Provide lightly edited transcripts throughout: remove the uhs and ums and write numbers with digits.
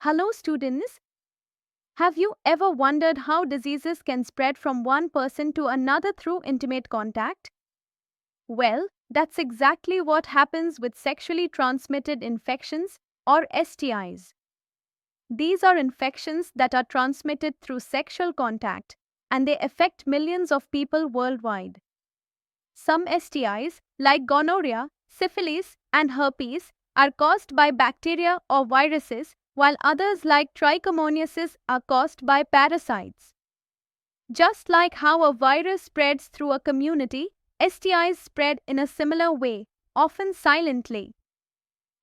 Hello, students. Have you ever wondered how diseases can spread from one person to another through intimate contact? Well, that's exactly what happens with sexually transmitted infections or STIs. These are infections that are transmitted through sexual contact, and they affect millions of people worldwide. Some STIs, like gonorrhea, syphilis, and herpes, are caused by bacteria or viruses, while others, like trichomoniasis, are caused by parasites. Just like how a virus spreads through a community, STIs spread in a similar way, often silently.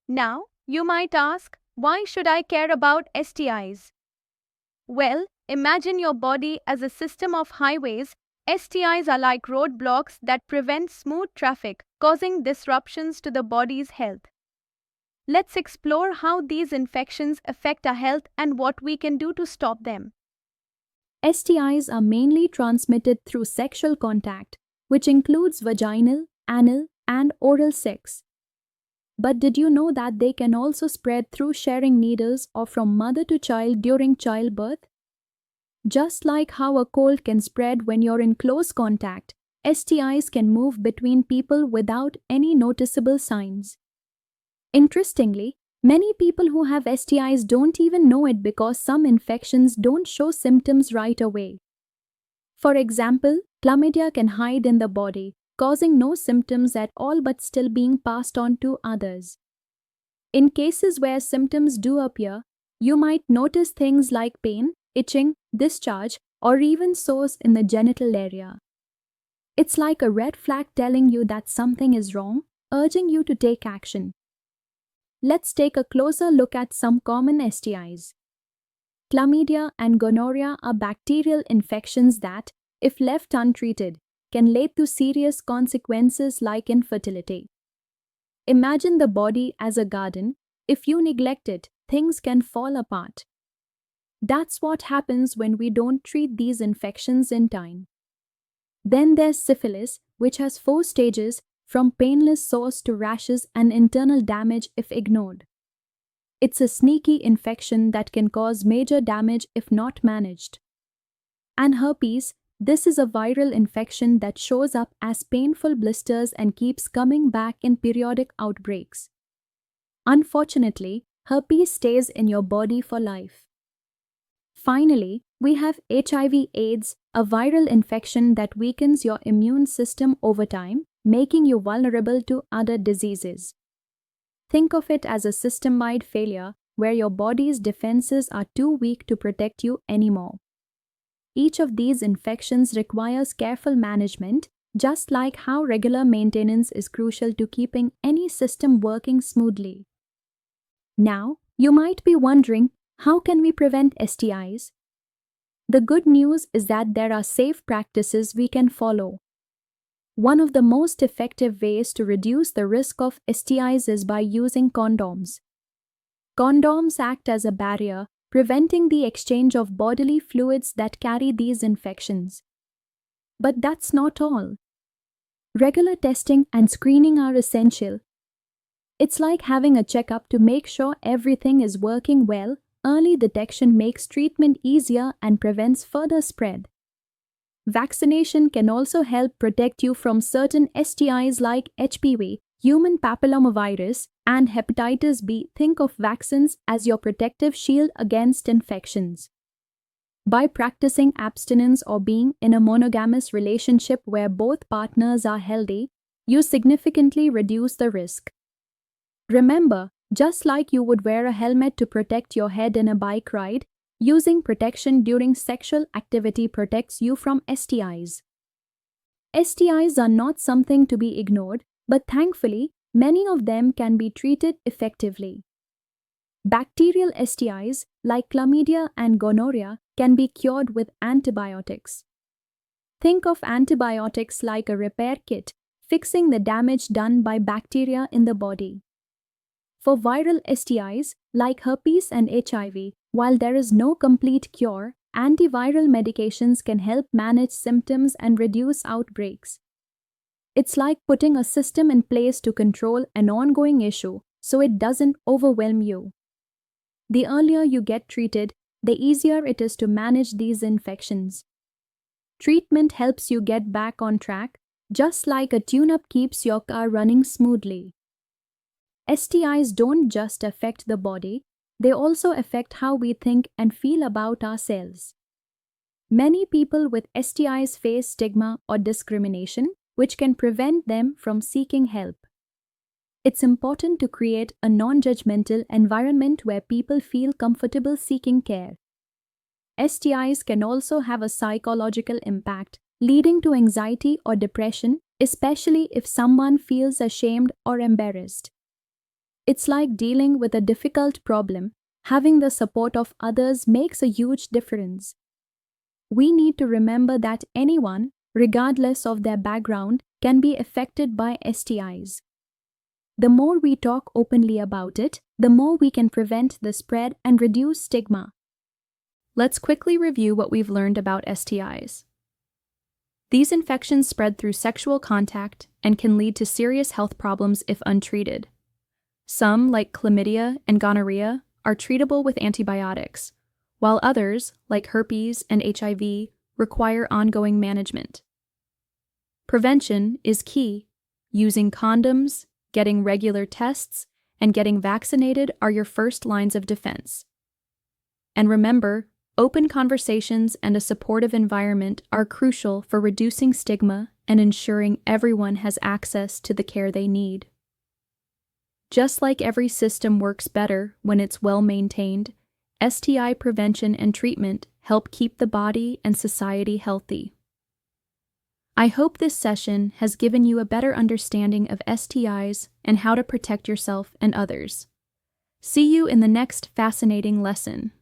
Now, you might ask, why should I care about STIs? Well, imagine your body as a system of highways. STIs are like roadblocks that prevent smooth traffic, causing disruptions to the body's health. Let's explore how these infections affect our health and what we can do to stop them. STIs are mainly transmitted through sexual contact, which includes vaginal, anal, and oral sex. But did you know that they can also spread through sharing needles or from mother to child during childbirth? Just like how a cold can spread when you're in close contact, STIs can move between people without any noticeable signs. Interestingly, many people who have STIs don't even know it because some infections don't show symptoms right away. For example, chlamydia can hide in the body, causing no symptoms at all but still being passed on to others. In cases where symptoms do appear, you might notice things like pain, itching, discharge, or even sores in the genital area. It's like a red flag telling you that something is wrong, urging you to take action. Let's take a closer look at some common STIs. Chlamydia and gonorrhea are bacterial infections that, if left untreated, can lead to serious consequences like infertility. Imagine the body as a garden. If you neglect it, things can fall apart. That's what happens when we don't treat these infections in time. Then there's syphilis, which has 4 stages, from painless sores to rashes and internal damage if ignored. It's a sneaky infection that can cause major damage if not managed. And herpes, this is a viral infection that shows up as painful blisters and keeps coming back in periodic outbreaks. Unfortunately, herpes stays in your body for life. Finally, we have HIV/AIDS, a viral infection that weakens your immune system over time, making you vulnerable to other diseases. Think of it as a system-wide failure where your body's defenses are too weak to protect you anymore. Each of these infections requires careful management, just like how regular maintenance is crucial to keeping any system working smoothly. Now, you might be wondering, how can we prevent STIs? The good news is that there are safe practices we can follow. One of the most effective ways to reduce the risk of STIs is by using condoms. Condoms act as a barrier, preventing the exchange of bodily fluids that carry these infections. But that's not all. Regular testing and screening are essential. It's like having a checkup to make sure everything is working well. Early detection makes treatment easier and prevents further spread. Vaccination can also help protect you from certain STIs like HPV, human papillomavirus, and hepatitis B. Think of vaccines as your protective shield against infections. By practicing abstinence or being in a monogamous relationship where both partners are healthy, you significantly reduce the risk. Remember, just like you would wear a helmet to protect your head in a bike ride, using protection during sexual activity protects you from STIs. STIs are not something to be ignored, but thankfully, many of them can be treated effectively. Bacterial STIs, like chlamydia and gonorrhea, can be cured with antibiotics. Think of antibiotics like a repair kit, fixing the damage done by bacteria in the body. For viral STIs, like herpes and HIV, while there is no complete cure, antiviral medications can help manage symptoms and reduce outbreaks. It's like putting a system in place to control an ongoing issue so it doesn't overwhelm you. The earlier you get treated, the easier it is to manage these infections. Treatment helps you get back on track, just like a tune-up keeps your car running smoothly. STIs don't just affect the body, they also affect how we think and feel about ourselves. Many people with STIs face stigma or discrimination, which can prevent them from seeking help. It's important to create a non-judgmental environment where people feel comfortable seeking care. STIs can also have a psychological impact, leading to anxiety or depression, especially if someone feels ashamed or embarrassed. It's like dealing with a difficult problem. Having the support of others makes a huge difference. We need to remember that anyone, regardless of their background, can be affected by STIs. The more we talk openly about it, the more we can prevent the spread and reduce stigma. Let's quickly review what we've learned about STIs. These infections spread through sexual contact and can lead to serious health problems if untreated. Some, like chlamydia and gonorrhea, are treatable with antibiotics, while others, like herpes and HIV, require ongoing management. Prevention is key. Using condoms, getting regular tests, and getting vaccinated are your first lines of defense. And remember, open conversations and a supportive environment are crucial for reducing stigma and ensuring everyone has access to the care they need. Just like every system works better when it's well maintained, STI prevention and treatment help keep the body and society healthy. I hope this session has given you a better understanding of STIs and how to protect yourself and others. See you in the next fascinating lesson.